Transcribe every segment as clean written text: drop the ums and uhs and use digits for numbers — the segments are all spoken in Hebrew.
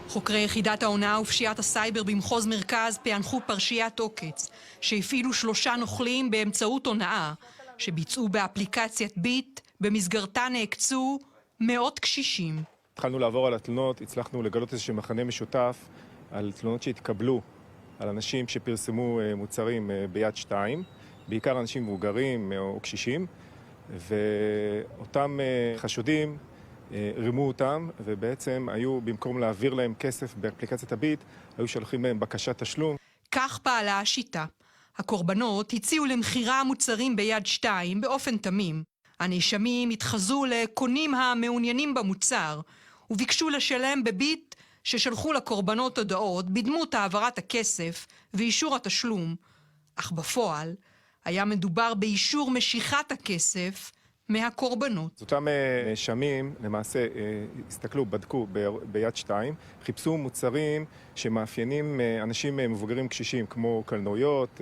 חוקרי יחידת ההונאה ופשיעת הסייבר במחוז מרכז פענחו פרשיית עוקץ, שהפעילו 3 נוכלים באמצעות הונאה, שביצעו באפליקציית ביט, במסגרתה נעקצו מאות קשישים. התחלנו לעבור על התלונות, הצלחנו לגלות איזשהו מכנה משותף על תלונות שהתקבלו על אנשים שפרסמו מוצרים ביד 2, בעיקר אנשים מבוגרים או קשישים, ואותם חשודים רימו אותם, ובעצם היו, במקום להעביר להם כסף באפליקציית הביט, היו שולחים להם בקשת תשלום. כך פעלה השיטה. הקורבנות הציעו למחירה מוצרים ביד 2 באופן תמים. הנאשמים התחזו לקונים המעוניינים במוצר, וביקשו לשלם בביט ששלחו לקורבנות הודעות בדמות העברת הכסף ואישור התשלום. אך בפועל היה מדובר באישור משיכת הכסף מהקורבנות. אותם נאשמים למעשה הסתכלו, בדקו ביד 2, חיפשו מוצרים שמאפיינים אנשים מבוגרים קשישים, כמו קלנועיות,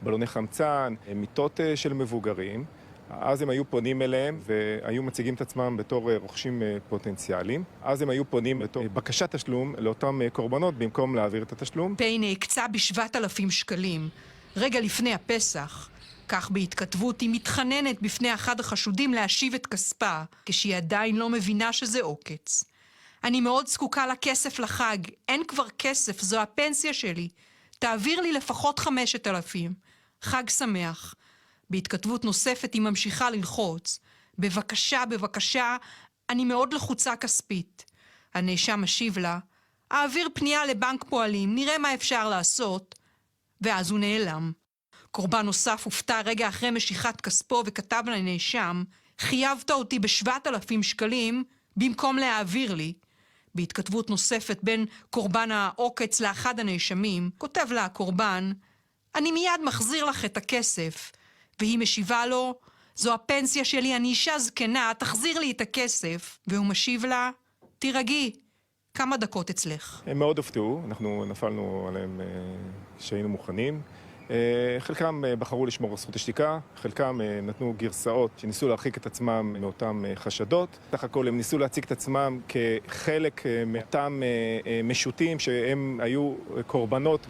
בלוני חמצן, מיטות של מבוגרים. אז הם היו פונים אליהם והיו מציגים את עצמם בתור רוכשים פוטנציאליים. אז הם היו פונים בתור בקשת תשלום לאותם קורבנות במקום להעביר את התשלום. פיי נעקצה ב7,000 שקלים, רגע לפני הפסח. כך בהתכתבות היא מתחננת בפני אחד החשודים להשיב את כספה, כשהיא עדיין לא מבינה שזה עוקץ. אני מאוד זקוקה לכסף לחג, אין כבר כסף, זו הפנסיה שלי. תעביר לי לפחות 5,000. חג שמח. בהתכתבות נוספת היא ממשיכה ללחוץ. בבקשה, בבקשה, אני מאוד לחוצה כספית. הנאשם משיב לה, אעביר פנייה לבנק פועלים, נראה מה אפשר לעשות. ואז הוא נעלם. קורבן נוסף הופתע רגע אחרי משיכת כספו וכתב לנאשם, חייבת אותי ב7,000 שקלים במקום להעביר לי. בהתכתבות נוספת בין קורבן העוקץ לאחד הנאשמים, כותב לה הקורבן, אני מיד מחזיר לך את הכסף. והיא משיבה לו, זו הפנסיה שלי, אני אישה זקנה, תחזיר לי את הכסף. והוא משיב לה, תירגעי, כמה דקות אצלך. הם מאוד הופתעו, אנחנו נפלנו עליהם שהיינו מוכנים. חלקם בחרו לשמור על זכות השתיקה, חלקם נתנו גרסאות שניסו להרחיק את עצמם מאותם חשדות. סך הכל הם ניסו להציג את עצמם כחלק מאותם משוטים שהם היו קורבנות.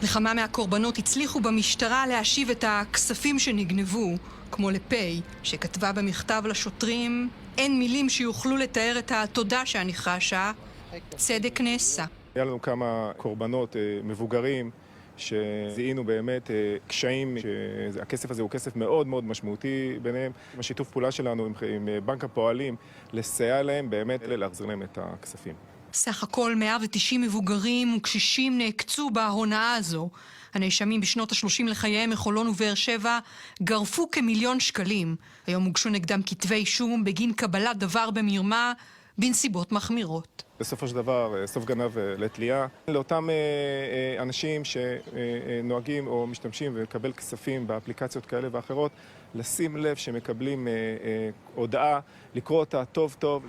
לכמה מהקורבנות הצליחו במשטרה להשיב את הכספים שנגנבו, כמו לפיי, שכתבה במכתב לשוטרים, אין מילים שיוכלו לתאר את התודה שאני חשה, צדק נעשה. היה לנו כמה קורבנות מבוגרים שזיהינו באמת קשיים, שהכסף הזה הוא כסף מאוד מאוד משמעותי ביניהם. השיתוף פעולה שלנו עם בנק הפועלים לסייע להם באמת להחזיר להם את הכספים. סך הכל 190 מבוגרים וקשישים נעקצו בהונאה הזו. הנאשמים בשנות ה-30 לחייהם מחולון ובאר שבע גרפו כ1,000,000 שקלים. היום הוגשו נגדם כתבי אישום בגין קבלת דבר במרמה בנסיבות מחמירות. בסופו של דבר, סוף גנב לתלייה. לאותם אנשים שנוהגים או משתמשים ולקבל כספים באפליקציות כאלה ואחרות, לשים לב שמקבלים הודעה, לקרוא אותה טוב טוב.